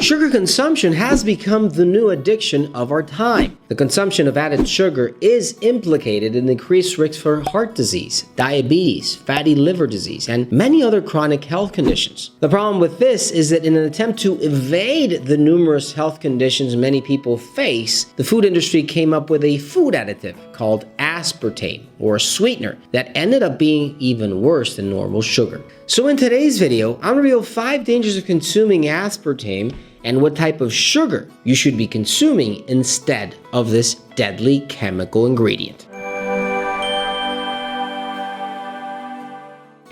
Sugar consumption has become the new addiction of our time. The consumption of added sugar is implicated in increased risk for heart disease, diabetes, fatty liver disease, and many other chronic health conditions. The problem with this is that in an attempt to evade the numerous health conditions many people face, the food industry came up with a food additive called aspartame, or a sweetener, that ended up being even worse than normal sugar. So in today's video, I'm going to reveal 5 dangers of consuming aspartame and what type of sugar you should be consuming instead of this deadly chemical ingredient.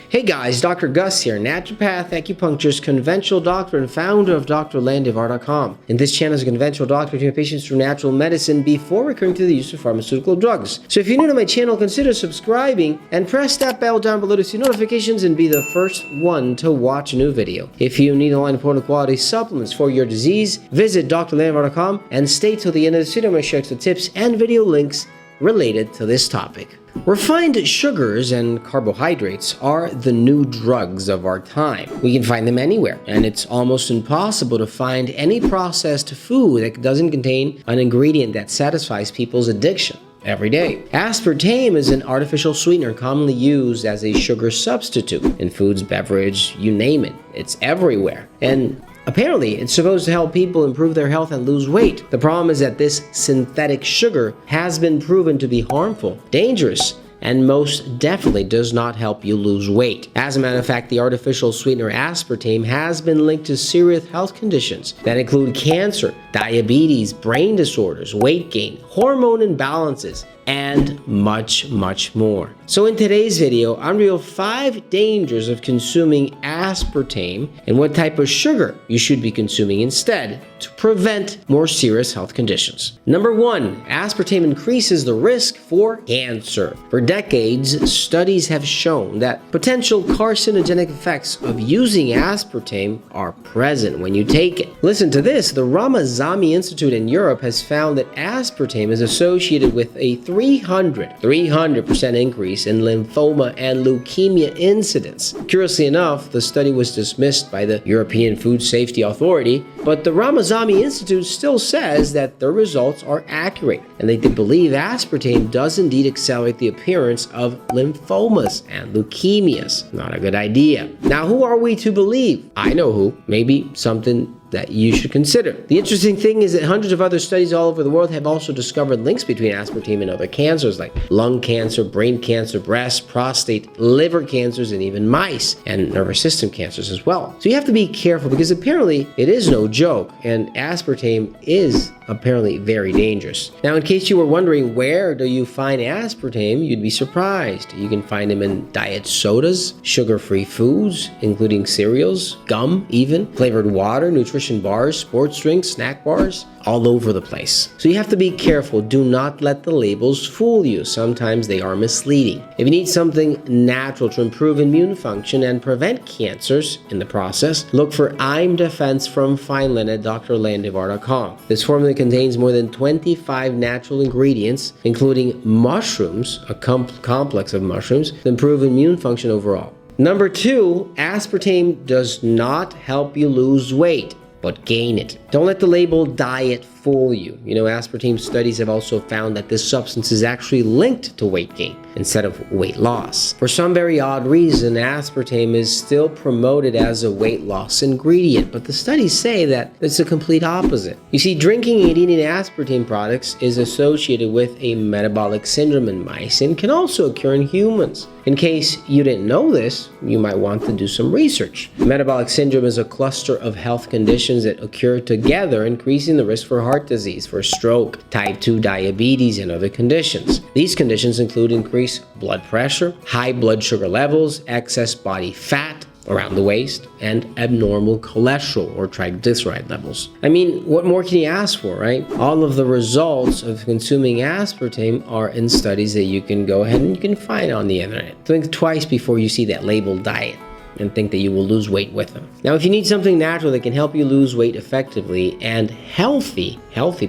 Hey guys, Dr. Gus here, naturopath, acupuncturist, conventional doctor, and founder of drlandivar.com. And this channel is a conventional doctor treating patients through natural medicine before recurring to the use of pharmaceutical drugs. So if you're new to my channel, consider subscribing and press that bell down below to see notifications and be the first one to watch a new video. If you need online important quality supplements for your disease, visit drlandivar.com and stay till the end of the video. I'm going to share some tips and video links related to this topic. Refined sugars and carbohydrates are the new drugs of our time. We can find them anywhere, and it's almost impossible to find any processed food that doesn't contain an ingredient that satisfies people's addiction every day. Aspartame is an artificial sweetener commonly used as a sugar substitute in foods, beverage, you name it. It's everywhere. And apparently, it's supposed to help people improve their health and lose weight. The problem is that this synthetic sugar has been proven to be harmful, dangerous, and most definitely does not help you lose weight. As a matter of fact, the artificial sweetener aspartame has been linked to serious health conditions that include cancer, diabetes, brain disorders, weight gain, hormone imbalances, and much more. So in today's video, I'm reveal 5 dangers of consuming aspartame and what type of sugar you should be consuming instead to prevent more serious health conditions. Number 1, aspartame increases the risk for cancer. For decades, studies have shown that potential carcinogenic effects of using aspartame are present when you take it. Listen to this, the Ramazami Institute in Europe has found that aspartame is associated with a 300% increase in lymphoma and leukemia incidence. Curiously enough, the study was dismissed by the European Food Safety Authority, but the Ramazami Institute still says that their results are accurate, and they believe aspartame does indeed accelerate the appearance of lymphomas and leukemias. Not a good idea. Now, who are we to believe? I know who. Maybe something that you should consider. The interesting thing is that hundreds of other studies all over the world have also discovered links between aspartame and other cancers like lung cancer, brain cancer, breast, prostate, liver cancers, and even mice, and nervous system cancers as well. So you have to be careful because apparently it is no joke, and aspartame is apparently very dangerous. Now, in case you were wondering where do you find aspartame, you'd be surprised. You can find them in diet sodas, sugar-free foods, including cereals, gum even, flavored water, nutrition bars, sports drinks, snack bars, all over the place. So you have to be careful. Do not let the labels fool you. Sometimes they are misleading. If you need something natural to improve immune function and prevent cancers in the process, look for I'm Defense from Fineland at drlandivar.com. This formula contains more than 25 natural ingredients, including mushrooms, a complex of mushrooms, to improve immune function overall. Number 2, aspartame does not help you lose weight, but gain it. Don't let the label diet fool you. You know, aspartame studies have also found that this substance is actually linked to weight gain instead of weight loss. For some very odd reason, aspartame is still promoted as a weight loss ingredient, but the studies say that it's the complete opposite. You see, drinking and eating aspartame products is associated with a metabolic syndrome in mice and can also occur in humans. In case you didn't know this, you might want to do some research. Metabolic syndrome is a cluster of health conditions that occur together, increasing the risk for heart disease, for stroke, type 2 diabetes, and other conditions. These conditions include increased blood pressure, high blood sugar levels, excess body fat around the waist, and abnormal cholesterol or triglyceride levels. I mean, what more can you ask for, right? All of the results of consuming aspartame are in studies that you can go ahead and you can find on the internet. Think twice before you see that labeled diet and think that you will lose weight with them. Now, if you need something natural that can help you lose weight effectively and healthy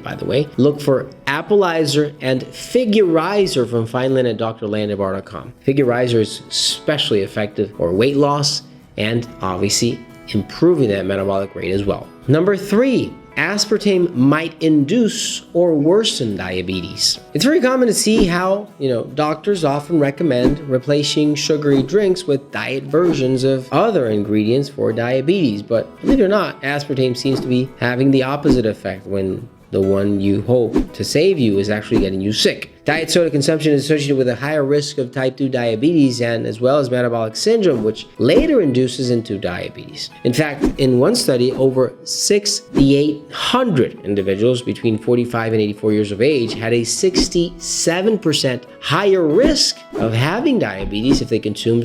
by the way, look for Appleizer and Figurizer from Fineland at drlandivar.com. Figurizer is especially effective for weight loss and obviously improving that metabolic rate as well. Number 3. Aspartame might induce or worsen diabetes. It's very common to see how, doctors often recommend replacing sugary drinks with diet versions of other ingredients for diabetes, but believe it or not, aspartame seems to be having the opposite effect when the one you hope to save you is actually getting you sick. Diet soda consumption is associated with a higher risk of type 2 diabetes and as well as metabolic syndrome, which later induces into diabetes. In fact, in one study, over 6,800 individuals between 45 and 84 years of age had a 67% higher risk of having diabetes if they consumed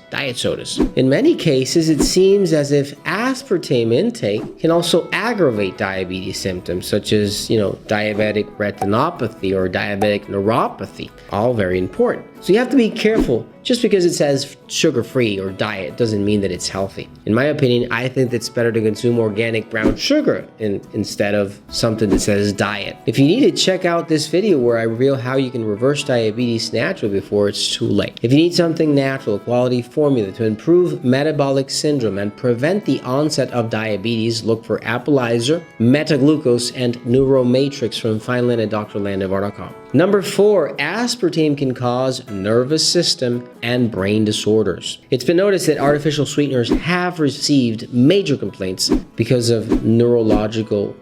diet sodas. In many cases, it seems as if aspartame intake can also aggravate diabetes symptoms such as, diabetic retinopathy or diabetic neuropathy, all very important. So you have to be careful. Just because it says sugar-free or diet doesn't mean that it's healthy. In my opinion, I think it's better to consume organic brown sugar instead of something that says diet. If you need to check out this video where I reveal how you can reverse diabetes naturally before it's too late. If you need something natural, a quality formula to improve metabolic syndrome and prevent the onset of diabetes, look for Appalizer, Metaglucose, and Neuromatrix from Fineland at drlandivar.com. Number 4, aspartame can cause nervous system and brain disorders. It's been noticed that artificial sweeteners have received major complaints because of neurological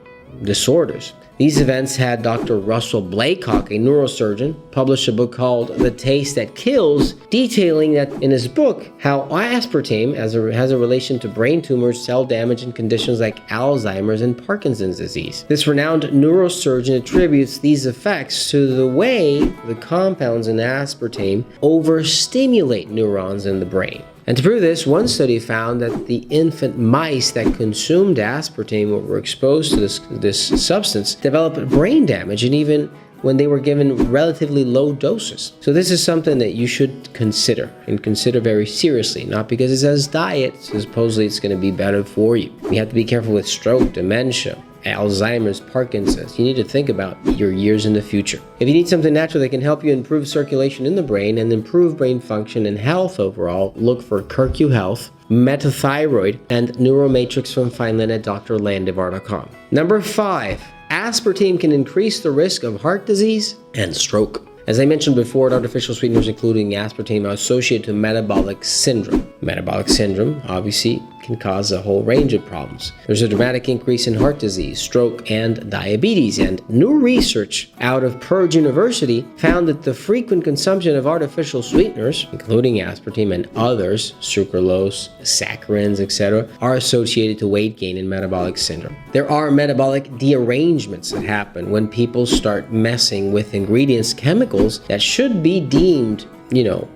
disorders. These events had Dr. Russell Blakecock, a neurosurgeon, publish a book called The Taste That Kills, detailing that in his book how aspartame has a relation to brain tumors, cell damage, and conditions like Alzheimer's and Parkinson's disease. This renowned neurosurgeon attributes these effects to the way the compounds in aspartame overstimulate neurons in the brain. And to prove this, one study found that the infant mice that consumed aspartame or were exposed to this substance developed brain damage, and even when they were given relatively low doses. So this is something that you should consider, and consider very seriously, not because it says diet, so supposedly it's going to be better for you. You have to be careful with stroke, dementia, Alzheimer's, Parkinson's. You need to think about your years in the future. If you need something natural that can help you improve circulation in the brain and improve brain function and health overall, look for Kirku Health, Metathyroid, and Neuromatrix from Fineland at drlandivar.com. Number 5. Aspartame can increase the risk of heart disease and stroke. As I mentioned before, artificial sweeteners including aspartame are associated to metabolic syndrome. Metabolic syndrome, obviously, can cause a whole range of problems. There's a dramatic increase in heart disease, stroke, and diabetes, and new research out of Purdue University found that the frequent consumption of artificial sweeteners, including aspartame and others, sucralose, saccharins, etc., are associated to weight gain and metabolic syndrome. There are metabolic derangements that happen when people start messing with ingredients, chemicals that should be deemed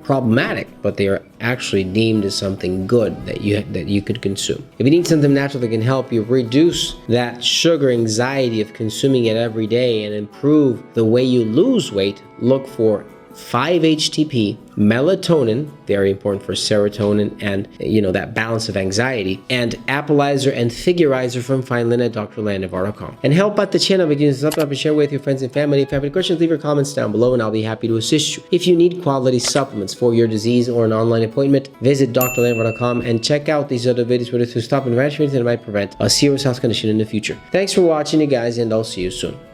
problematic, but they are actually deemed as something good that you could consume. If you need something natural that can help you reduce that sugar anxiety of consuming it every day and improve the way you lose weight, look for 5-HTP, melatonin, very important for serotonin and that balance of anxiety, and Appalizer and Figurizer from Fineland at drlandivar.com. And help out the channel by doing thumbs up and share with your friends and family. If you have any questions, leave your comments down below and I'll be happy to assist you. If you need quality supplements for your disease or an online appointment, visit drlandivar.com and check out these other videos to stop and prevent anything that might prevent a serious health condition in the future. Thanks for watching, you guys, and I'll see you soon.